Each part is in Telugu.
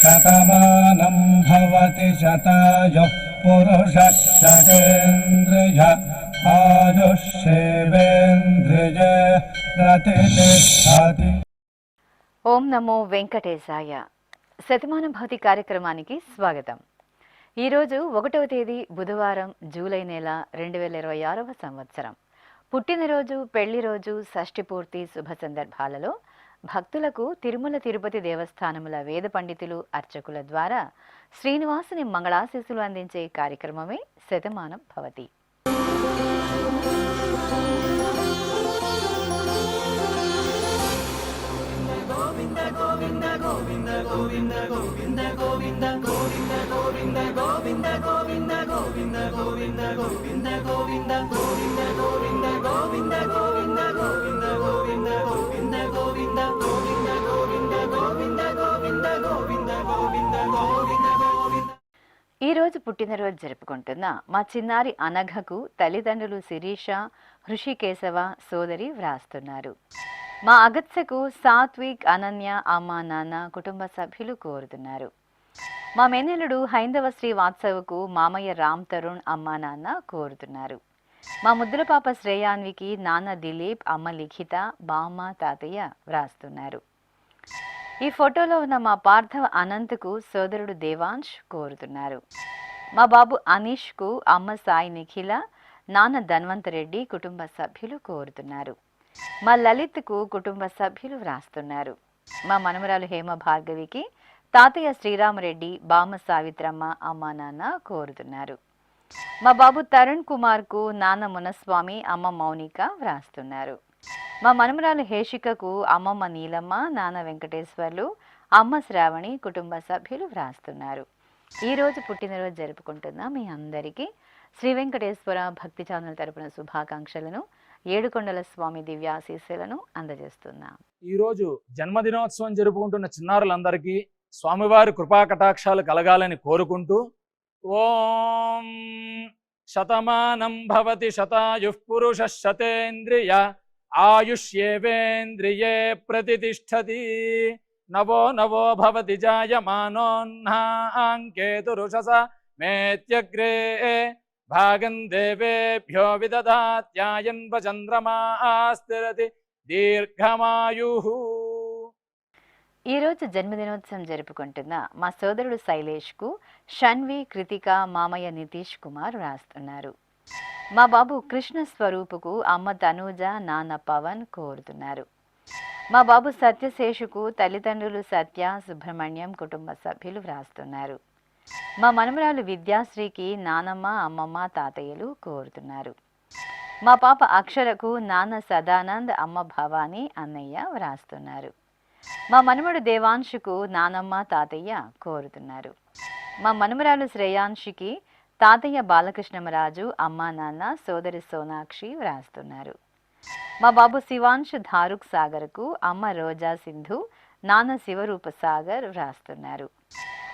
శతమానం భవతి శతాయుః పురుషः శతేంద్రియ ఆయుష్యేవేంద్రియే ప్రతిష్టతి. ఓం నమో వెంకటేశాయ. శతమానం భవతి కార్యక్రమానికి స్వాగతం. ఈరోజు 1వ తేదీ బుధవారం, జూలై నెల 2026వ సంవత్సరం. పుట్టినరోజు, పెళ్లి రోజు, షష్ఠి పూర్తి శుభ సందర్భాలలో భక్తులకు తిరుమల తిరుపతి దేవస్థానముల వేద పండితులు, అర్చకుల ద్వారా శ్రీనివాసుని మంగళాశీస్సులు అందించే కార్యక్రమమే శతమానం భవతి. ఈ రోజు పుట్టినరోజు జరుపుకుంటున్న మా చిన్నారి అనఘకు తల్లిదండ్రులు శిరీష, హృషికేశవ, సోదరి వ్రాస్తున్నారు. మా అగత్సకు సాత్విక్, అనన్య, అమ్మ, నాన్న, కుటుంబ సభ్యులు కోరుతున్నారు. మా మేనల్లుడు హైందవ శ్రీ వాత్సవకు మామయ్య రామ్ తరుణ్, అమ్మ, నాన్న కోరుతున్నారు. మా ముద్దుల పాప శ్రేయాన్వికి నాన్న దిలీప్, అమ్మ లిఖిత, బామ్మ, తాతయ్య వ్రాస్తున్నారు. ఈ ఫోటోలో ఉన్న మా పార్థవ అనంత్కు సోదరుడు దేవాంశ్ కోరుతున్నారు. మా బాబు అనీష్కు అమ్మ సాయి నిఖిల, నాన్న ధన్వంతరెడ్డి, కుటుంబ సభ్యులు కోరుతున్నారు. మా లలిత్కు కుటుంబ సభ్యులు వ్రాస్తున్నారు. మా మనమరాలు హేమ భార్గవికి తాతయ్య శ్రీరామరెడ్డి, బామ్మ సావిత్రమ్మ, అమ్మ, నాన్న కోరుతున్నారు. మా బాబు తరుణ్ కుమార్కు నాన్న మునస్వామి, అమ్మ మౌనిక వ్రాస్తున్నారు. మా మనమరాలు హేషికకు అమ్మమ్మ నీలమ్మ, నాన్న వెంకటేశ్వర్లు, అమ్మ శ్రావణి, కుటుంబ సభ్యులు వ్రాస్తున్నారు. ఈరోజు పుట్టినరోజు జరుపుకుంటున్న మీ అందరికీ శ్రీ వెంకటేశ్వర భక్తి ఛానల్ తరపున శుభాకాంక్షలను, ఏడుకొండల స్వామి దివ్యాశీస్సులను అందజేస్తున్నాం. ఈరోజు జన్మదినోత్సవం జరుపుకుంటున్న చిన్నారులందరికీ స్వామివారి కృపాకటాక్షాలు కలగాలని కోరుకుంటూ, ఓం శతమానం భవతి శతాయుః పురుషः శతేంద్రియ ఆయుష్యేవేంద్రియే ప్రతిష్టతి. నవో నవో భవతి జాయమానోన్హాంకేతురుషస మేత్యగ్రే భాగం దేవేభ్యో విదదాత్యాయన్వ చంద్రమాస్థిరతి దీర్ఘమాయుః. ఈరోజు జన్మదినోత్సవం జరుపుకుంటున్న మా సోదరుడు శైలేష్కు షన్వి, కృతిక, మామయ్య నితీష్ కుమార్ వ్రాస్తున్నారు. మా బాబు కృష్ణ స్వరూపుకు అమ్మ తనూజ, నాన్న పవన్ కోరుతున్నారు. మా బాబు సత్యశేషుకు తల్లిదండ్రులు సత్య, సుబ్రహ్మణ్యం, కుటుంబ సభ్యులు వ్రాస్తున్నారు. మా మనమరాలు విద్యాశ్రీకి నానమ్మ, అమ్మమ్మ, తాతయ్యలు కోరుతున్నారు. మా పాప అక్షరకు నాన్న సదానంద్, అమ్మ భవానీ, అన్నయ్య వ్రాస్తున్నారు. మా మనమడు దేవాంశుకు నానమ్మ, తాతయ్య కోరుతున్నారు. మా మనమరాలు శ్రేయాంశికి తాతయ్య బాలకృష్ణమరాజు, అమ్మ, నాన్న, సోదరి సోనాక్షి వ్రాస్తున్నారు. మా బాబు శివాంశు ధారుక్ సాగర్కు అమ్మ రోజా సింధు, నాన్న శివరూప సాగర్ వ్రాస్తున్నారు.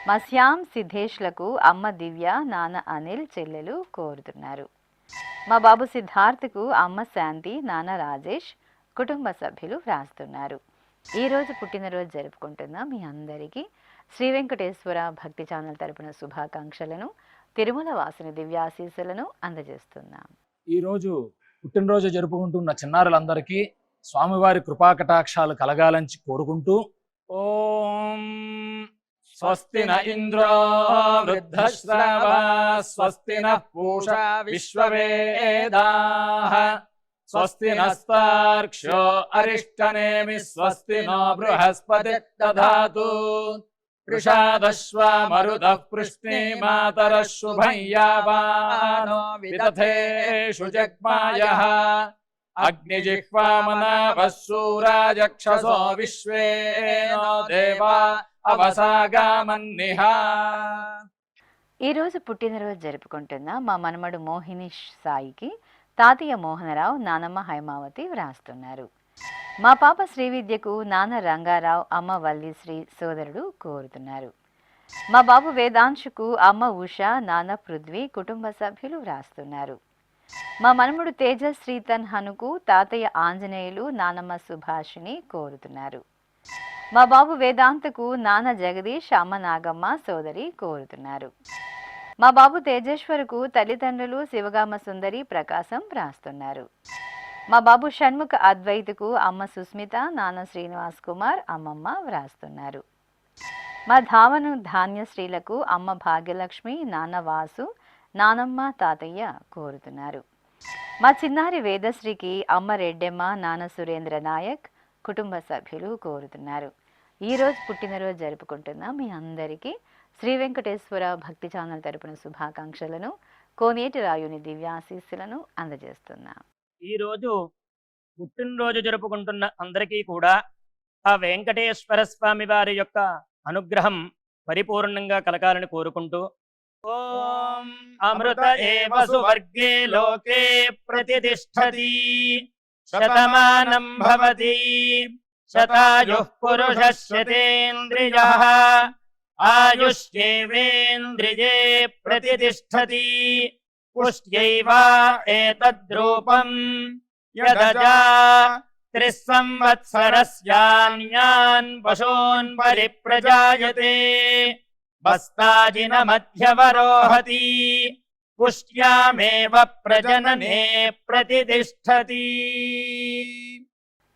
మా శ్యామ్ సిద్ధేష్లకు అమ్మ దివ్య, నాన్న అనిల్, చెల్లెలు కోరుతున్నారు. మా బాబు సిద్ధార్థకు అమ్మ శాంతి, నాన్న రాజేష్, కుటుంబ సభ్యులు వ్రాస్తున్నారు. ఈరోజు పుట్టినరోజు జరుపుకుంటున్న మీ అందరికీ శ్రీ వెంకటేశ్వర భక్తి ఛానల్ తరపున శుభాకాంక్షలను, తిరుమల వాసుని దివ్యాశీస్సులను అందజేస్తున్నాం. ఈరోజు పుట్టినరోజు జరుపుకుంటున్న చిన్నారులందరికీ స్వామివారి కృపాకటాక్షాలు కలగాలని కోరుకుంటూ, ఓం స్వస్తి న ఇంద్రో వృద్ధశ్రవా స్వస్తి న పూషా విశ్వవేదాః స్వస్తి నస్తార్క్ష్యో అరిష్టనేమి స్వస్తి నో బృహస్పతి దధాతు వృషాదశ్వా మరుదః పృష్ణీమాతరః శుభం యావానో విదథేషు జగ్మాయః అగ్నిజిహ్వామనాభः శూరాజక్షసో విశ్వేనో దేవా అవసాగామన్నిహ. ఈరోజు పుట్టినరోజు జరుపుకుంటున్న మా మనమడు మోహినిష్ సాయికి తాతయ్య మోహనరావు, నానమ్మ హైమావతి వ్రాస్తున్నారు. మా పాప శ్రీవిద్యకు నాన్న రంగారావు, అమ్మ వల్లిశ్రీ, సోదరుడు కోరుతున్నారు. మా బాబు వేదాంశుకు అమ్మ ఉష, నాన్న పృథ్వీ, కుటుంబ సభ్యులు వ్రాస్తున్నారు. మా మనముడు తేజస్ శ్రీతన్ హనుకు తాతయ్య ఆంజనేయులు నానమ్మ సుభాషిని కోరుతున్నారు. మా బాబు వేదాంతకు నాన్న జగదీష్ అమ్మ నాగమ్మ సోదరి కోరుతున్నారు. మా బాబు తేజేశ్వరుకు తల్లిదండ్రులు శివగామ సుందరి ప్రకాశం రాస్తున్నారు. మా బాబు షణ్ముఖ అద్వైతుకు అమ్మ సుస్మిత నాన్న శ్రీనివాస్ కుమార్ అమ్మమ్మ వ్రాస్తున్నారు. మా ధావను ధాన్యశ్రీలకు అమ్మ భాగ్యలక్ష్మి నాన్న వాసు నానమ్మ తాతయ్య కోరుతున్నారు. మా చిన్నారి వేదశ్రీకి అమ్మ రెడ్డెమ్మ నాన్న సురేంద్ర నాయక్ కుటుంబ సభ్యులు కోరుతున్నారు. ఈరోజు పుట్టినరోజు జరుపుకుంటున్న మీ అందరికీ శ్రీ వెంకటేశ్వర భక్తి ఛానల్ తరపున శుభాకాంక్షలను కోనేటి రాయుని దివ్యాశీస్సులను అందజేస్తున్నాం. ఈరోజు పుట్టినరోజు జరుపుకుంటున్న అందరికీ కూడా ఆ వెంకటేశ్వర స్వామి వారి యొక్క అనుగ్రహం పరిపూర్ణంగా కలగాలని కోరుకుంటూ ఓం అమృత ఏవ సువర్గే లోకే ప్రతిష్ఠతి శతమానం భవతి శతాయుః పురుషः శతేంద్రియః ఆయుష్యేవేంద్రియే ప్రతిష్ఠతి పుష్ట్యైవ ఏతద్రూపం యదజా త్రిస్సంవత్సరస్యాన్యాన్ పశూన్ పరిప్రజాయతే బస్తాజిన మధ్యవరోహతి పుష్ట్యామేవ ప్రజననే ప్రతిష్ఠతి.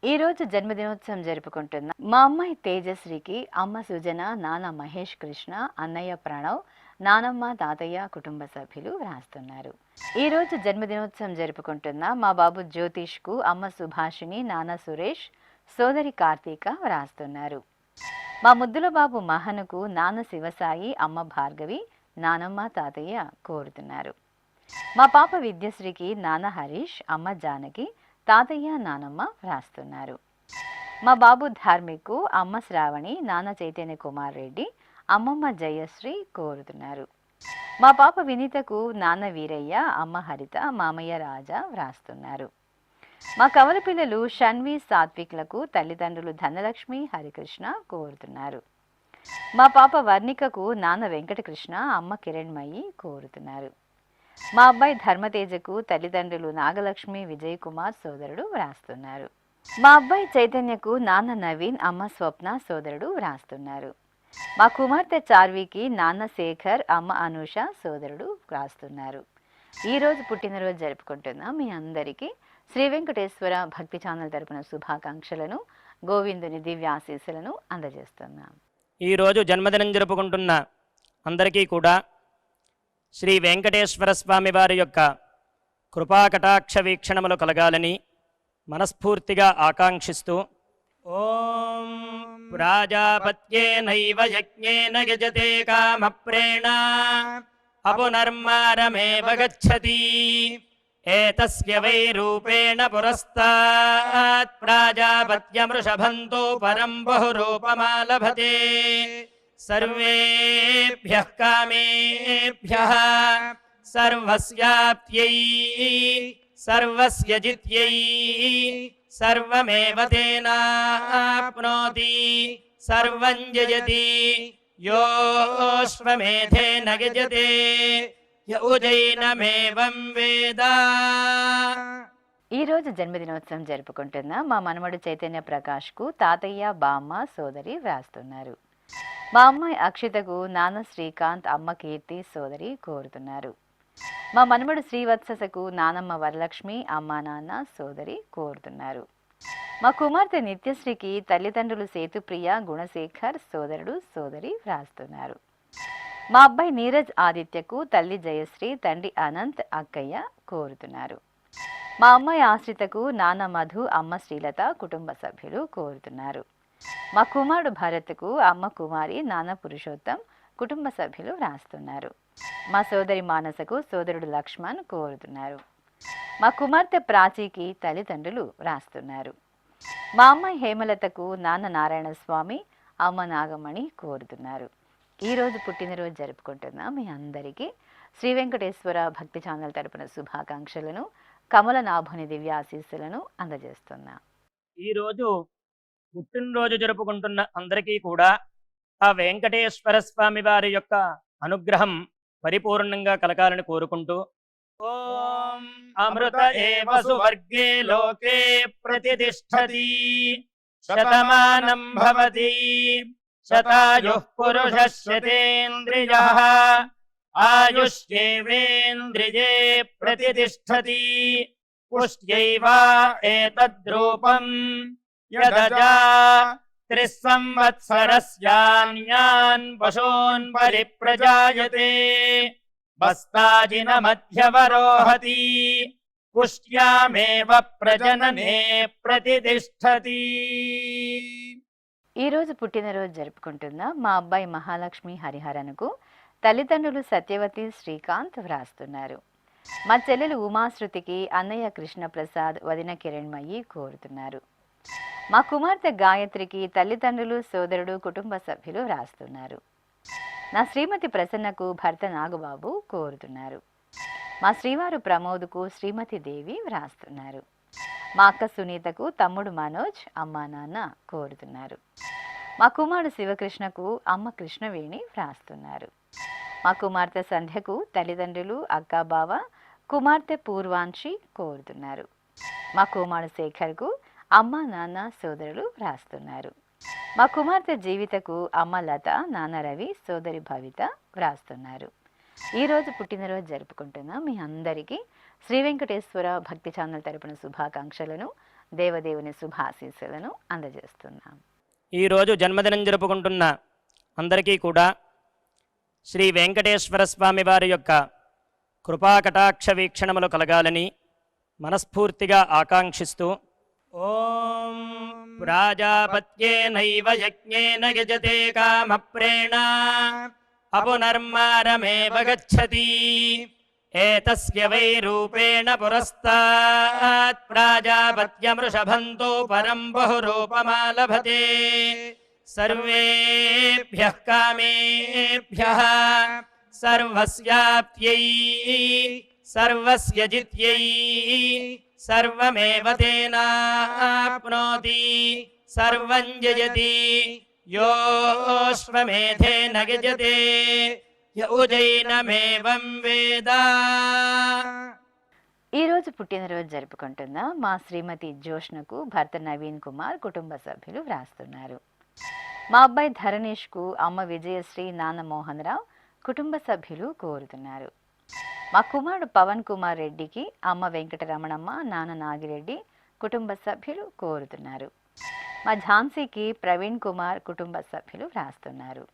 ఈరోజు జన్మదినోత్సవం జరుపుకుంటున్న మా అమ్మాయి తేజశ్రీకి అమ్మ సుజన నాన్న మహేష్ కృష్ణ అన్నయ్య ప్రణవ్ నానమ్మ తాతయ్య కుటుంబ సభ్యులు రాస్తున్నారు. ఈరోజు జన్మదినోత్సవం జరుపుకుంటున్న మా బాబు జ్యోతిష్కు అమ్మ సుభాషిని నాన్న సురేష్ సోదరి కార్తీక రాస్తున్నారు. మా ముద్దుల బాబు మహనుకు నాన్న శివసాయి అమ్మ భార్గవి నానమ్మ తాతయ్య కోరుతున్నారు. మా పాప విద్యశ్రీకి నాన్న హరీష్ అమ్మ జానకి తాతయ్య నానమ్మ రాస్తున్నారు. మా బాబు ధార్మిక్కు అమ్మ శ్రావణి నాన్న చైతన్య కుమార్ రెడ్డి అమ్మమ్మ జయశ్రీ కోరుతున్నారు. మా పాప వినీతకు నాన్న వీరయ్య అమ్మ హరిత మామయ్య రాజా వ్రాస్తున్నారు. మా కవల పిల్లలు షణ్వి సాత్విక్లకు తల్లిదండ్రులు ధనలక్ష్మి హరికృష్ణ కోరుతున్నారు. మా పాప వర్ణికకు నాన్న వెంకటకృష్ణ అమ్మ కిరణ్మయి కోరుతున్నారు. మా అబ్బాయి ధర్మతేజకు తల్లిదండ్రులు నాగలక్ష్మి విజయ్ కుమార్ సోదరుడు వ్రాస్తున్నారు. మా అబ్బాయి చైతన్యకు నాన్న నవీన్ అమ్మ స్వప్న సోదరుడు వ్రాస్తున్నారు. మా కుమార్తె చార్వికి నాన్న శేఖర్ అమ్మ అనూష సోదరుడు వ్రాస్తున్నారు. ఈరోజు పుట్టినరోజు జరుపుకుంటున్న మీ అందరికీ శ్రీ వెంకటేశ్వర భక్తి ఛానల్ తరపున శుభాకాంక్షలను గోవిందుని దివ్యాశీస్సులను అందజేస్తున్నాం. ఈరోజు జన్మదినం జరుపుకుంటున్న అందరికీ కూడా శ్రీ వెంకటేశ్వర స్వామి వారి యొక్క కృపాకటాక్ష వీక్షణములు కలగాలని మనస్ఫూర్తిగా ఆకాంక్షిస్తూ ఓం ప్రాజాపత్యేనైవ యజ్ఞేన యజతే కామప్రేణ అపునర్మారమేవ గచ్చతి ఏతస్య వై రూపేణ పురస్తాత్ ప్రాజాపత్యమృషభంతో పరం బహురూపమాలభతే సర్వేభ్యః కామేభ్యః సర్వస్యాప్త్యై సర్వస్య జిత్యై సర్వమేవ తేనాప్నోతి సర్వం జయతి యోష్వమేధేన గజతే య ఉజైనమేవం వేద. ఈరోజు జన్మదినోత్సవం జరుపుకుంటున్న మా మనమడు చైతన్య ప్రకాష్కు తాతయ్య బామ్మ సోదరి వ్రాస్తున్నారు. మా అమ్మాయి అక్షితకు నాన్న శ్రీకాంత్ అమ్మ కీర్తి సోదరి కోరుతున్నారు. మా మనమడు శ్రీవత్సకు నానమ్మ వరలక్ష్మి అమ్మ నాన్న సోదరి కోరుతున్నారు. మా కుమార్తె నిత్యశ్రీకి తల్లిదండ్రులు సేతుప్రియ గుణశేఖర్ సోదరుడు సోదరి వ్రాస్తున్నారు. మా అబ్బాయి నీరజ్ ఆదిత్యకు తల్లి జయశ్రీ తండ్రి అనంత్ అక్కయ్య కోరుతున్నారు. మా అమ్మాయి ఆశ్రితకు నాన్న మధు అమ్మ శ్రీలత కుటుంబ సభ్యులు కోరుతున్నారు. మా కుమారుడు భరత్కు అమ్మ కుమారి నాన్న పురుషోత్తం కుటుంబ సభ్యులు వ్రాస్తున్నారు. మా సోదరి మానసకు సోదరుడు లక్ష్మణ్ కోరుతున్నారు. మా కుమార్తె ప్రాచీకి తల్లిదండ్రులు వ్రాస్తున్నారు. మా అమ్మాయి హేమలతకు నాన్న నారాయణ స్వామి అమ్మ నాగమణి కోరుతున్నారు. ఈరోజు పుట్టినరోజు జరుపుకుంటున్న మీ అందరికీ శ్రీ వెంకటేశ్వర భక్తి ఛానల్ తరపున శుభాకాంక్షలను కమల నాభుని దివ్యాశీస్సులను అందజేస్తున్నా. ఈరోజు పుట్టినరోజు జరుపుకుంటున్న అందరికీ కూడా ఆ వెంకటేశ్వర స్వామి వారి యొక్క అనుగ్రహం పరిపూర్ణంగా కలగాలని కోరుకుంటూ ఓం అమృత ఏవ సువర్గే లోకే ప్రతిష్టతి శతమానం భవతి శతాయుః పురుషः శతేంద్రియః ఆయుష్యేవేంద్రియే ప్రతిష్టతి పుష్ట్యైవ ఏతద్రూపం యదజా 3 సంవత్సరస్యాన్యాన్ పశూన్ పరిప్రజాయతే బస్తాజిన మధ్యవరోహతి పుష్ట్యామేవ ప్రజననే ప్రతిష్టతి. ఈరోజు పుట్టినరోజు జరుపుకుంటున్న మా అబ్బాయి మహాలక్ష్మి హరిహరన్కు తల్లిదండ్రులు సత్యవతి శ్రీకాంత్ వ్రాస్తున్నారు. మా చెల్లెలు ఉమాశృతికి అన్నయ్య కృష్ణప్రసాద్ వదిన కిరణ్మయి కోరుతున్నారు. మా కుమార్తె గాయత్రికి తల్లిదండ్రులు సోదరుడు కుటుంబ సభ్యులు వ్రాస్తున్నారు. నా శ్రీమతి ప్రసన్నకు భర్త నాగబాబు కోరుతున్నారు. మా శ్రీవారు ప్రమోద్కు శ్రీమతి దేవి వ్రాస్తున్నారు. మా అక్క సునీతకు తమ్ముడు మనోజ్ అమ్మా నాన్న కోరుతున్నారు. మా కుమారుడు శివకృష్ణకు అమ్మ కృష్ణవేణి వ్రాస్తున్నారు. మా కుమార్తె సంధ్యకు తల్లిదండ్రులు అక్క బావ కుమార్తె పూర్వాంశి కోరుతున్నారు. మా కుమారుడు శేఖర్కు అమ్మ నాన్న సోదరులు వ్రాస్తున్నారు. మా కుమార్తె జీవితకు అమ్మ లత నాన్న రవి సోదరి భవిత వ్రాస్తున్నారు. ఈరోజు పుట్టినరోజు జరుపుకుంటున్న మీ అందరికీ శ్రీ వెంకటేశ్వర భక్తి ఛానల్ తరపున శుభాకాంక్షలను దేవదేవుని శుభాశీస్సులను అందజేస్తున్నాం. ఈరోజు జన్మదినం జరుపుకుంటున్న అందరికీ కూడా శ్రీ వెంకటేశ్వర స్వామి వారి యొక్క కృపాకటాక్ష వీక్షణములు కలగాలని మనస్ఫూర్తిగా ఆకాంక్షిస్తూ ఓం ప్రాజాపత్యేనైవ యజ్ఞేన యజతే కామప్రేణ అపునర్మారమేవ గచ్చతి ఏతస్య వై రూపేణ పురస్తాత్ ప్రాజాపత్యమృషభంతో పరం బహురూపమాలభతే సర్వేభ్యః కామేభ్యః సర్వస్యాప్త్యై సర్వస్య జిత్యై సర్వమేవ తేనాప్నోతి సర్వం జయతి యోశ్వమేధేన గజతే యౌజైనమేవం వేద. ఈరోజు పుట్టినరోజు జరుపుకుంటున్న మా శ్రీమతి జోష్నకు భర్త నవీన్ కుమార్ కుటుంబ సభ్యులు వ్రాస్తున్నారు. మా అబ్బాయి ధరణేష్కు అమ్మ విజయశ్రీ నాన్న మోహన్ రావు కుటుంబ సభ్యులు కోరుతున్నారు. మా కుమారుడు పవన్ కుమార్ రెడ్డికి అమ్మ వెంకటరమణమ్మ నాన్న నాగిరెడ్డి కుటుంబ సభ్యులు కోరుతున్నారు. మా ఝాన్సీకి ప్రవీణ్ కుమార్ కుటుంబ సభ్యులు వ్రాస్తున్నారు.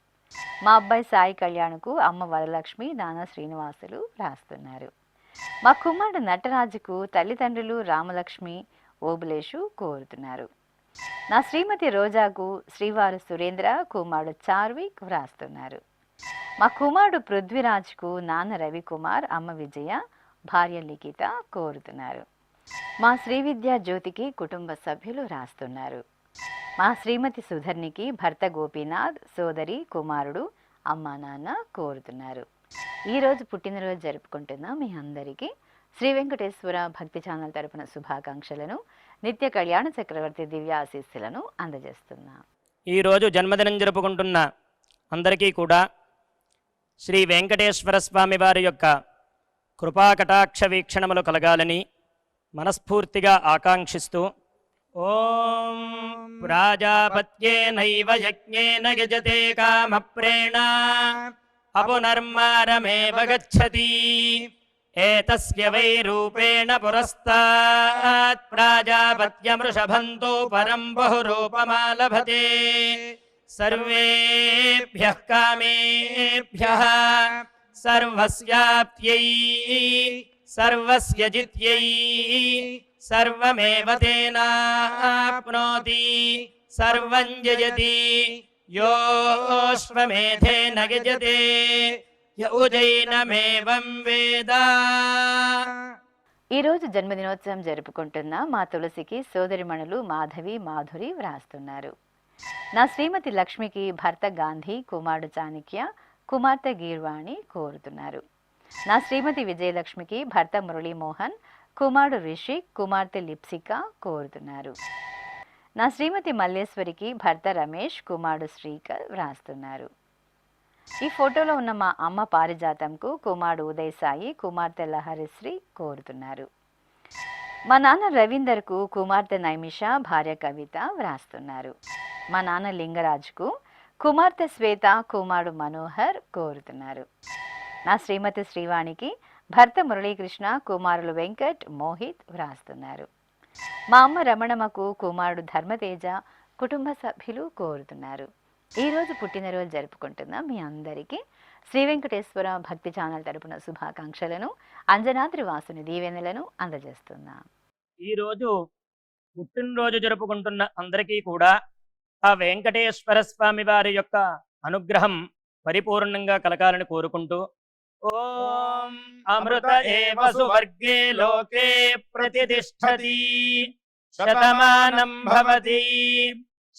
మా అబ్బాయి సాయి కళ్యాణ్కు అమ్మ వరలక్ష్మి నాన్న శ్రీనివాసులు వ్రాస్తున్నారు. మా కుమారుడు నటరాజుకు తల్లిదండ్రులు రామలక్ష్మి ఓబులేషు కోరుతున్నారు. నా శ్రీమతి రోజాకు శ్రీవారు సురేంద్ర కుమారుడు చార్విక్ వ్రాస్తున్నారు. మా కుమారుడు పృథ్వీరాజ్కు నాన్న రవికుమార్ అమ్మ విజయ భార్య లిఖిత కోరుతున్నారు. మా శ్రీవిద్య జ్యోతికి కుటుంబ సభ్యులు రాస్తున్నారు. మా శ్రీమతి సుధర్నికి భర్త గోపీనాథ్ సోదరి కుమారుడు అమ్మా నాన్న కోరుతున్నారు. ఈరోజు పుట్టినరోజు జరుపుకుంటున్న మీ అందరికీ శ్రీ వెంకటేశ్వర భక్తి ఛానల్ తరపున శుభాకాంక్షలను నిత్య కళ్యాణ చక్రవర్తి దివ్య ఆశీస్సులను అందజేస్తున్నాం. ఈరోజు జన్మదినం జరుపుకుంటున్న అందరికీ కూడా శ్రీ వెంకటేశ్వర స్వామి వారి యొక్క కృపాకటాక్ష వీక్షణములు కలగాలని మనస్ఫూర్తిగా ఆకాంక్షిస్తూ ఓం ప్రాజాపత్యేనైవ యజ్ఞేన యజతే కామప్రేణ అపునర్మారమేవ గచ్చతి ఏతస్య వై రూపేణ పురస్తాత్ ప్రాజాపత్యమృషభంతో పరం బహురూపమాలభతే సర్వేభ్యః కామేభ్యః సర్వస్యాప్త్యై సర్వస్య జిత్యై సర్వమేవ తేనాప్నోతి సర్వం జయతి యోశ్వమేధేన గజతే యౌజైనమేవం వేద. ఈరోజు జన్మదినోత్సవం జరుపుకుంటున్న మా తులసికి సోదరిమణులు మాధవి మాధురి వ్రాస్తున్నారు. నా శ్రీమతి లక్ష్మికి భర్త గాంధీ కుమారుడు చాణక్య కుమార్తె గీర్వాణి కోరుతున్నారు. నా శ్రీమతి విజయలక్ష్మికి భర్త మురళీమోహన్ కుమారుడు రిషిక్ కుమార్తె లిప్సిక కోరుతున్నారు. నా శ్రీమతి మల్లేశ్వరికి భర్త రమేష్ కుమారుడు శ్రీకర్ వ్రాస్తున్నారు. ఈ ఫోటోలో ఉన్న మా అమ్మ పారిజాతంకు కుమారుడు ఉదయ్ సాయి, కుమార్తె లహరిశ్రీ కోరుతున్నారు. మా నాన్న రవీందర్కు కుమార్తె నైమిష, భార్య కవిత వ్రాస్తున్నారు. మా నాన్న లింగరాజుకు కుమార్తె శ్వేత, కుమారుడు మనోహర్ కోరుతున్నారు. నా శ్రీమతి శ్రీవాణికి భర్త మురళీకృష్ణ, కుమారులు వెంకట్, మోహిత్ వ్రాస్తున్నారు. మా అమ్మ రమణమ్మకు కుమారుడు ధర్మతేజ, కుటుంబ సభ్యులు కోరుతున్నారు. ఈరోజు పుట్టినరోజు జరుపుకుంటున్న మీ అందరికీ శ్రీ వెంకటేశ్వర భక్తి ఛానల్ తరపున శుభాకాంక్షలను, అంజనాద్రి వాసుని దీవెనలను అందజేస్తున్నాం. ఈరోజు పుట్టినరోజు జరుపుకుంటున్న అందరికీ కూడా ఆ వెంకటేశ్వర స్వామి వారి యొక్క అనుగ్రహం పరిపూర్ణంగా కలగాలని కోరుకుంటూ, ఓం అమృత ఏవ సువర్గే లోకే ప్రతిష్టతి శతమానం భవతి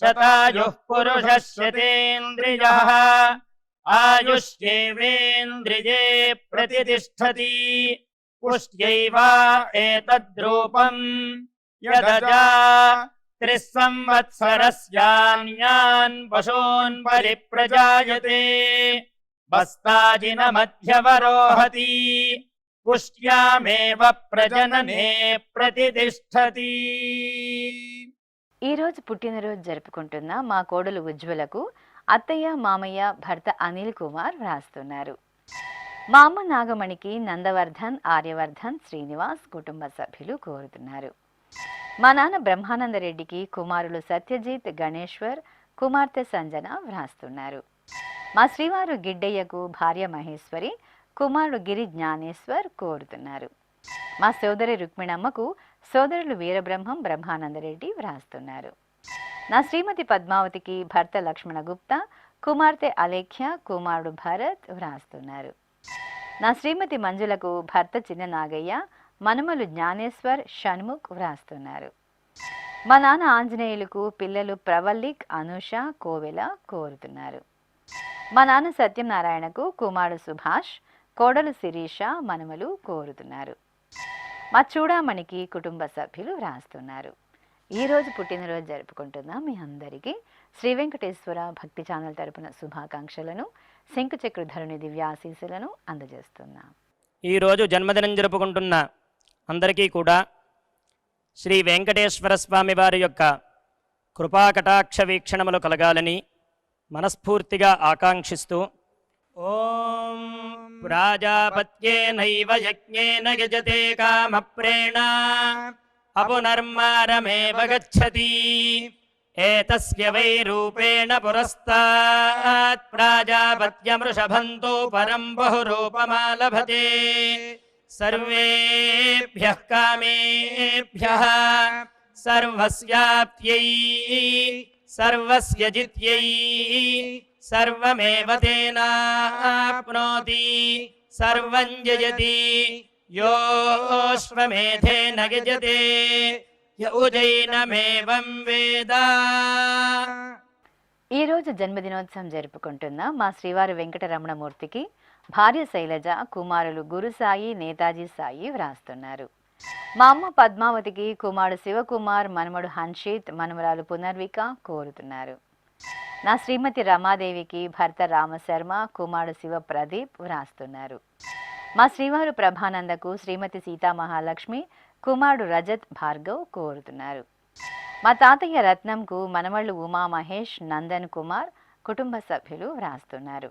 శతాయుః పురుషः శతేంద్రియః ఆయుష్యేవేంద్రియే ప్రతిష్టతి పుష్ట్యైవ ఏతద్రూపం యదజా త్రిస్సంవత్సరస్యాన్యాన్ పశూన్ పరిప్రజాయతే బస్తాజిన మధ్యవరోహతి పుష్ట్యామేవ ప్రజననే ప్రతిష్టతి. ఈరోజు పుట్టినరోజు జరుపుకుంటున్న మా కోడలు ఉజ్వలకు అత్తయ్య, మామయ్య, భర్త అనిల్ కుమార్ వ్రాస్తున్నారు. మా అమ్మ నాగమణికి నందవర్ధన్, ఆర్యవర్ధన్, శ్రీనివాస్ కుటుంబ సభ్యులు కోరుతున్నారు. మా నాన్న బ్రహ్మానందరెడ్డికి కుమారులు సత్యజిత్, గణేశ్వర్, కుమార్తె సంజన వ్రాస్తున్నారు. మా శ్రీవారు గిడ్డయ్యకు భార్య మహేశ్వరి, కుమారుడు గిరి జ్ఞానేశ్వర్ కోరుతున్నారు. మా సోదరి రుక్మిణమ్మకు సోదరులు వీరబ్రహ్మం, బ్రహ్మానందరెడ్డి వ్రాస్తున్నారు. నా శ్రీమతి పద్మావతికి భర్త లక్ష్మణ గుప్తా, కుమార్తె అలేఖ్య, కుమారుడు భరత్ వ్రాస్తున్నారు. నా శ్రీమతి మంజులకు భర్త చిన్న నాగయ్య, మనుమలు జ్ఞానేశ్వర్, షణ్ముఖ్ వ్రాస్తున్నారు. మా నాన్న ఆంజనేయులకు పిల్లలు ప్రవల్లిక్, అనూష, కోవెల కోరుతున్నారు. మా నాన్న సత్యనారాయణకు కుమారుడు సుభాష్, కోడలు శిరీష, మనుమలు కోరుతున్నారు. మా చూడామణికి కుటుంబ సభ్యులు వ్రాస్తున్నారు. ఈరోజు పుట్టినరోజు జరుపుకుంటున్న మీ అందరికీ శ్రీ వెంకటేశ్వర భక్తి ఛానల్ తరపున శుభాకాంక్షలను, శంకుచక్రధరుని దివ్యాశీస్సులను అందజేస్తున్నాం. ఈరోజు జన్మదినం జరుపుకుంటున్న అందరికీ కూడా శ్రీ వెంకటేశ్వర స్వామి వారి యొక్క కృపాకటాక్ష వీక్షణములు కలగాలని మనస్ఫూర్తిగా ఆకాంక్షిస్తూ, ఓం ప్రాజాపత్యేనైవ యజ్ఞేన యజతే కామప్రేణ అపునర్మారమేవ గచ్చతి ఏతస్య వై రూపేణ పురస్తాత్ ప్రాజాపత్యమృషభంతో పరం బహురూపమాలభతే సర్వేభ్యః కామేభ్యః సర్వస్యాప్త్యై సర్వస్య జిత్యై సర్వమేవ తేనాప్నోతి సర్వం జయతి యోశ్వమేధేన యజతే య ఉజైనమేవం వేద. ఈరోజు జన్మదినోత్సవం జరుపుకుంటున్న మా శ్రీవారి వెంకటరమణమూర్తికి భార్య శైలజ, కుమారులు గురుసాయి, నేతాజీ సాయి వ్రాస్తున్నారు. మా అమ్మ పద్మావతికి కుమారుడు శివకుమార్, మనుమడు హన్షిత్, మనుమరాలు పునర్విక కోరుతున్నారు. నా శ్రీమతి రమాదేవికి భర్త రామశర్మ, కుమారుడు శివ ప్రదీప్ వ్రాస్తున్నారు. మా శ్రీవారు ప్రభానందకు శ్రీమతి సీతామహాలక్ష్మి, కుమారుడు రజత్ భార్గవ్ కోరుతున్నారు. మా తాతయ్య రత్నంకు మనమళ్ళు ఉమా మహేష్, నందన్ కుమార్ కుటుంబ సభ్యులు వ్రాస్తున్నారు.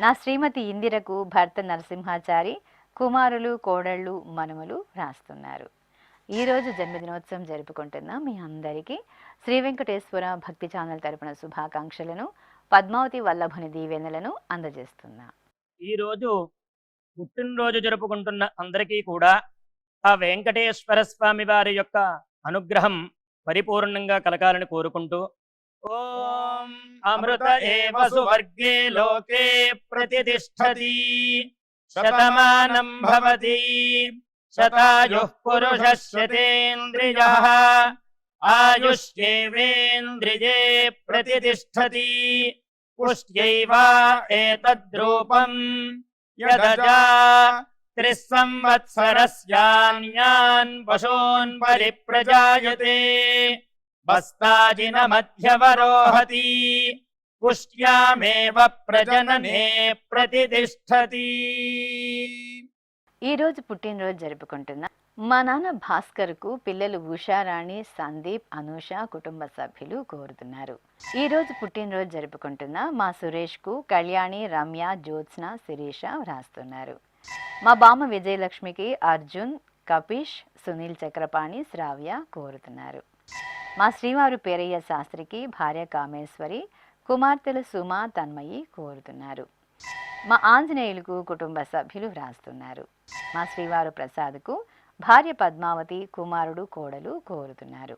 నా శ్రీమతి ఇందిరకు భర్త నరసింహాచారి, కుమారులు, కోడళ్ళు, మనుమలు వ్రాస్తున్నారు. ఈరోజు జన్మదినోత్సవం జరుపుకుంటున్న మీ అందరికీ శ్రీ వెంకటేశ్వర భక్తి ఛానల్ తరపున శుభాకాంక్షలను, పద్మావతి వల్లభుని దీవెనలను అందజేస్తున్నా. ఈరోజు పుట్టినరోజు జరుపుకుంటున్న అందరికీ కూడా ఆ వెంకటేశ్వర స్వామి వారి యొక్క అనుగ్రహం పరిపూర్ణంగా కలగాలని కోరుకుంటూ, ఓం అమృత ఏవ సువర్గే లోకే ప్రతిష్టతి శతమానం భవతి శతాయుః పురుషः శతేంద్రియః ఆయుష్యేవేంద్రియే ప్రతిష్టతి పుష్ట్యైవ ఏతద్రూపం యదజా త్రిస్సంవత్సరస్యాన్యాన్ పశూన్ పరిప్రజాయతే బస్తాజిన మధ్యవరోహతి పుష్ట్యామేవ ప్రజననే ప్రతిష్టతి. ఈ రోజు పుట్టినరోజు జరుపుకుంటున్న మా నాన్న భాస్కర్కు పిల్లలు ఉషారాణి, సందీప్, అనూష కుటుంబ సభ్యులు కోరుతున్నారు. ఈ రోజు పుట్టినరోజు జరుపుకుంటున్న మా సురేష్కు కళ్యాణి, రమ్య, జ్యోత్స్న, శిరీష వ్రాస్తున్నారు. మా బామ్మ విజయలక్ష్మికి అర్జున్, కపీష్, సునీల్ చక్రపాణి, శ్రావ్య కోరుతున్నారు. మా శ్రీవారు పేరయ్య శాస్త్రికి భార్య కామేశ్వరి, కుమార్తెలు సుమ, తన్మయి కోరుతున్నారు. మా ఆంజనేయులకు కుటుంబ సభ్యులు వ్రాస్తున్నారు. మా శ్రీవారు ప్రసాద్కు భార్య పద్మావతి, కుమారుడు, కోడలు కోరుతున్నారు.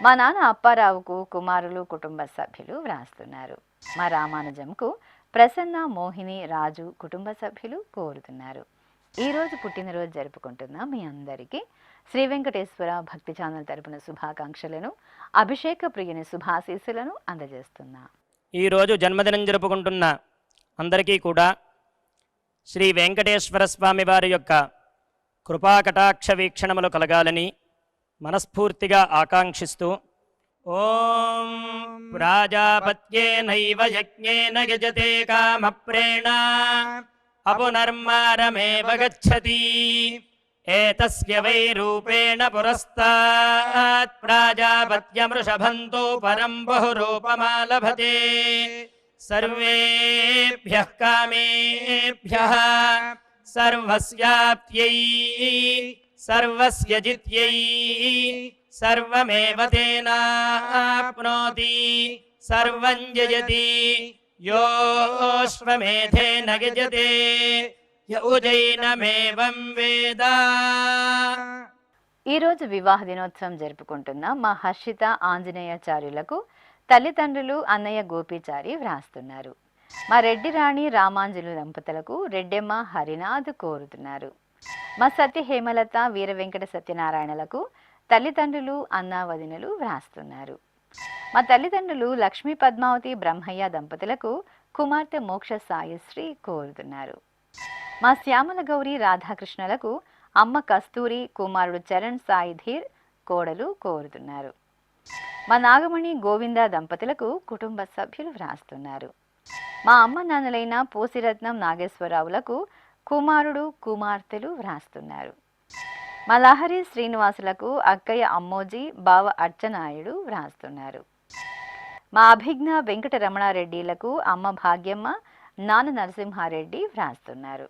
మా నాన్న అప్పారావుకు కుమారులు, కుటుంబ సభ్యులు వ్రాస్తున్నారు. మా రామానుజంకు ప్రసన్న, మోహిని, రాజు కుటుంబ సభ్యులు కోరుతున్నారు. ఈరోజు పుట్టినరోజు జరుపుకుంటున్న మీ అందరికీ శ్రీ వెంకటేశ్వర భక్తి ఛానల్ తరపున శుభాకాంక్షలను, అభిషేక ప్రియుని శుభాశీస్సులను అందజేస్తున్నా. ఈరోజు జన్మదినం జరుపుకుంటున్న అందరికీ కూడా శ్రీ వెంకటేశ్వర స్వామి వారి యొక్క కృపాకటాక్ష వీక్షణములు కలగాలని మనస్ఫూర్తిగా ఆకాంక్షిస్తూ ఓం ప్రాజాపత్యేనైవ యజ్ఞేన యజతే కామప్రేణ అపునర్మారమేవ గచ్చతి ఏతస్య వై రూపేణ పురస్తాత్ ప్రాజాపత్యమృషభంతో పరం బహురూపమాలభతే సర్వేభ్యః కామేభ్యః సర్వస్యాప్త్యై సర్వస్య జిత్యై సర్వమేవ తేనాప్నోతి సర్వం జయతి యోశ్వమేధేన గజతే యౌజైనమేవం వేద. ఈరోజు వివాహ దినోత్సవం జరుపుకుంటున్న మా హర్షిత, ఆంజనేయాచార్యులకు తల్లిదండ్రులు అన్నయ్య గోపీచారి వ్రాస్తున్నారు. మా రెడ్డి రాణి, రామాంజులు దంపతులకు రెడ్డెమ్మ, హరినాథ్ కోరుతున్నారు. మా సత్య హేమలత, వీర వెంకట సత్యనారాయణలకు తల్లిదండ్రులు, అన్నా వదినలు వ్రాస్తున్నారు. మా తల్లిదండ్రులు లక్ష్మీ పద్మావతి, బ్రహ్మయ్య దంపతులకు కుమార్తె మోక్ష సాయిశ్రీ కోరుతున్నారు. మా శ్యామల గౌరి, రాధాకృష్ణలకు అమ్మ కస్తూరి, కుమారుడు చరణ్ సాయిధీర్, కోడలు కోరుతున్నారు. మా నాగమణి, గోవింద దంపతులకు కుటుంబ సభ్యులు వ్రాస్తున్నారు. మా అమ్మ నాన్నలైన పోసిరత్నం, నాగేశ్వరరావులకు కుమారుడు, కుమార్తెలు వ్రాస్తున్నారు. మా లహరి శ్రీనివాసులకు అక్కయ్య అమ్మోజీ, బావ అర్చనాయుడు వ్రాస్తున్నారు. మా అభిజ్ఞ వెంకట రమణారెడ్డిలకు అమ్మ భాగ్యమ్మ, నాన్న నరసింహారెడ్డి వ్రాస్తున్నారు.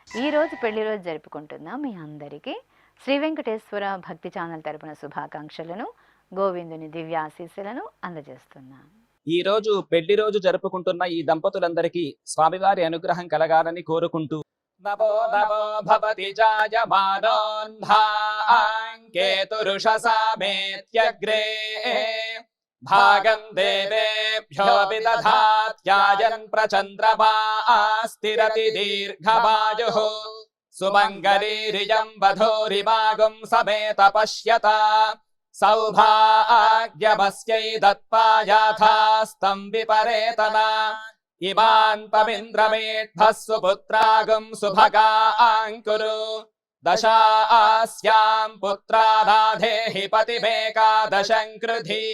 ఈరోజు పెళ్లి రోజు జరుపుకుంటున్న మీ అందరికీ శ్రీ వెంకటేశ్వర భక్తి ఛానల్ తరపున శుభాకాంక్షలను, గోవిందుని దివ్యాశీస్సులను అందజేస్తున్నాను. ఈ రోజు పెళ్లి రోజు జరుపుకుంటున్న ఈ దంపతులందరికీ స్వామివారి అనుగ్రహం కలగాలని కోరుకుంటూ నమో నమో భవతి జాయమానోన్ధాంకేతురుషసామేత్యగ్రే భాగం దేవేభ్యో విదధాత్యాయన్ ప్రచంద్రమాస్తిరతి దీర్ఘమాయుః సుమంగళీరియం వధూరిమాగుం సమేత పశ్యత సౌభాగ్యమస్యై దత్పాయాథాస్తం విపరేతనా ఇమాన్ పమింద్రమేఢ్భః సుపుత్రాగుం సుభగాంకురు దశాస్యాం పుత్రానాధేహి పతిమేకాదశం కృధి.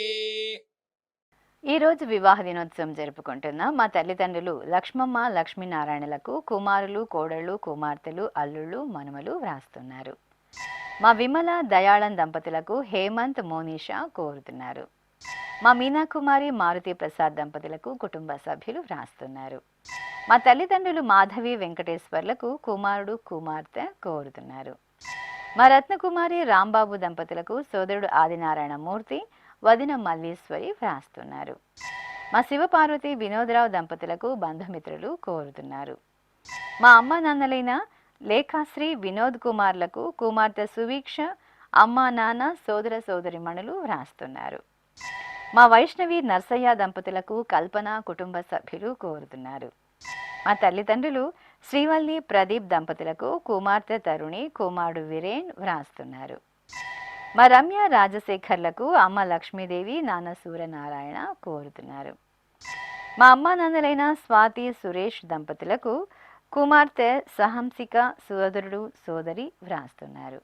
ఈరోజు వివాహ దినోత్సవం జరుపుకుంటున్న మా తల్లిదండ్రులు లక్ష్మమ్మ, లక్ష్మీనారాయణలకు కుమారులు, కోడళ్ళు, కుమార్తెలు, అల్లుళ్ళు, మనుమలు వ్రాస్తున్నారు. మా విమల, దయాళం దంపతులకు హేమంత్, మోనిషా కోరుతున్నారు. మా మీనాకుమారి, మారుతి ప్రసాద్ దంపతులకు కుటుంబ సభ్యులు వ్రాస్తున్నారు. మా తల్లిదండ్రులు మాధవి, వెంకటేశ్వర్లకు కుమారుడు, కుమార్తె కోరుతున్నారు. మా రత్నకుమారి, రాంబాబు దంపతులకు సోదరుడు ఆదినారాయణమూర్తి, వదిన మల్లీశ్వరి వ్రాస్తున్నారు. మా శివపార్వతి, వినోదరావు దంపతులకు బంధుమిత్రులు కోరుతున్నారు. మా అమ్మ నాన్నలైన లేఖాశ్రీ, వినోద్ కుమార్లకు కుమార్తె సువీక్ష, అమ్మా నాన్న, సోదర సోదరిమణులు వ్రాస్తున్నారు. మా వైష్ణవి, నర్సయ్య దంపతులకు కల్పన, కుటుంబ సభ్యులు కోరుతున్నారు. మా తల్లిదండ్రులు శ్రీవల్లి, ప్రదీప్ దంపతులకు కుమార్తె తరుణి, కుమారుడు వీరేన్ వ్రాస్తున్నారు. మా రమ్య, రాజశేఖర్లకు అమ్మ లక్ష్మీదేవి, నాన్న సూర్యనారాయణ కోరుతున్నారు. మా అమ్మా నాన్నలైన స్వాతి, సురేష్ దంపతులకు కుమార్తె సహంసిక, సోదరుడు, సోదరి వ్రాస్తున్నారు.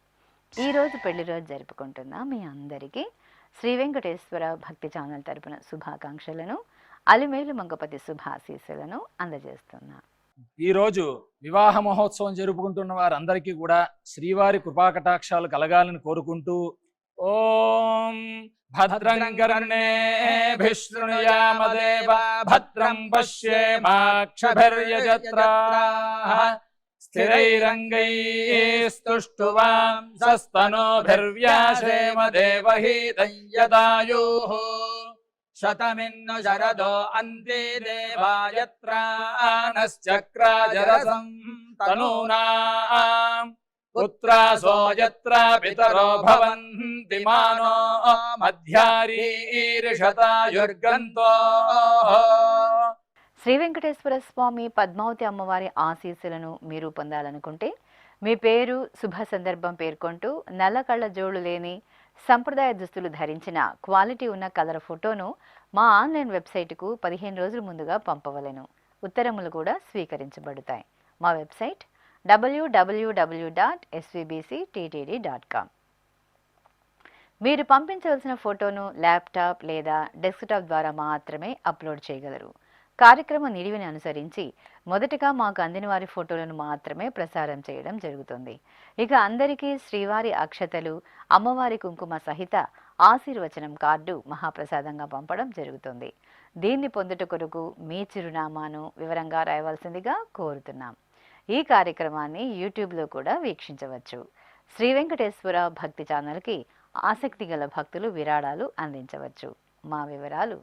ఈరోజు పెళ్లి రోజు జరుపుకుంటున్న మీ అందరికీ శ్రీ వెంకటేశ్వర భక్తి ఛానల్ తరపున శుభాకాంక్షలను, అలిమేలు మంగపతి శుభాశీస్సులను అందజేస్తున్నా. ఈరోజు వివాహ మహోత్సవం జరుపుకుంటున్న వారందరికీ కూడా శ్రీవారి కృపాకటాక్షాలు కలగాలని కోరుకుంటూ ఓం భద్రం కర్ణేభిః శృణుయామదేవ భద్రం పశ్యేమాక్షభిర్యజత్రాః స్థిరైరంగైస్తుష్టువాంసస్తనోభిర్వ్యాసేమ దేవహీతం యదాయుః శతమిన్ను శరదో అంతే దేవాయత్రానశ్చక్రాజరసం తనూనాం పుత్రాసో యత్ర పితరో భవంతి మానో మధ్యారీర్షతాయుర్గంతో. శ్రీ వెంకటేశ్వర స్వామి పద్మావతి అమ్మవారి ఆశీస్సులను మీరు పొందాలనుకుంటే మీ పేరు శుభ సందర్భం పేర్కొంటూ నల్ల కళ్ళ జోడు లేని సంప్రదాయ దుస్తులు ధరించిన క్వాలిటీ ఉన్న కలర్ ఫోటోను మా ఆన్లైన్ వెబ్సైట్కు 15 రోజుల ముందుగా పంపవలెను. ఉత్తరములు కూడా స్వీకరించబడతాయి. మా వెబ్సైట్ www.svbcttd.com. మీరు పంపించవలసిన ఫోటోను ల్యాప్టాప్ లేదా డెస్క్టాప్ ద్వారా మాత్రమే అప్లోడ్ చేయగలరు. కార్యక్రమ నిడివిని అనుసరించి మొదటగా మాకు అందిన వారి ఫోటోలను మాత్రమే ప్రసారం చేయడం జరుగుతుంది. ఇక అందరికీ శ్రీవారి అక్షతలు, అమ్మవారి కుంకుమ సహిత ఆశీర్వచనం కార్డు మహాప్రసాదంగా పంపడం జరుగుతుంది. దీన్ని పొందుట కొరకు మీ చిరునామాను వివరంగా రాయవలసిందిగా కోరుతున్నాం. ఈ కార్యక్రమాన్ని యూట్యూబ్లో కూడా వీక్షించవచ్చు. శ్రీ వెంకటేశ్వర భక్తి ఛానల్కి ఆసక్తి గల భక్తులు విరాళాలు అందించవచ్చు. మా వివరాలు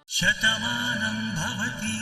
శతమానం భవతి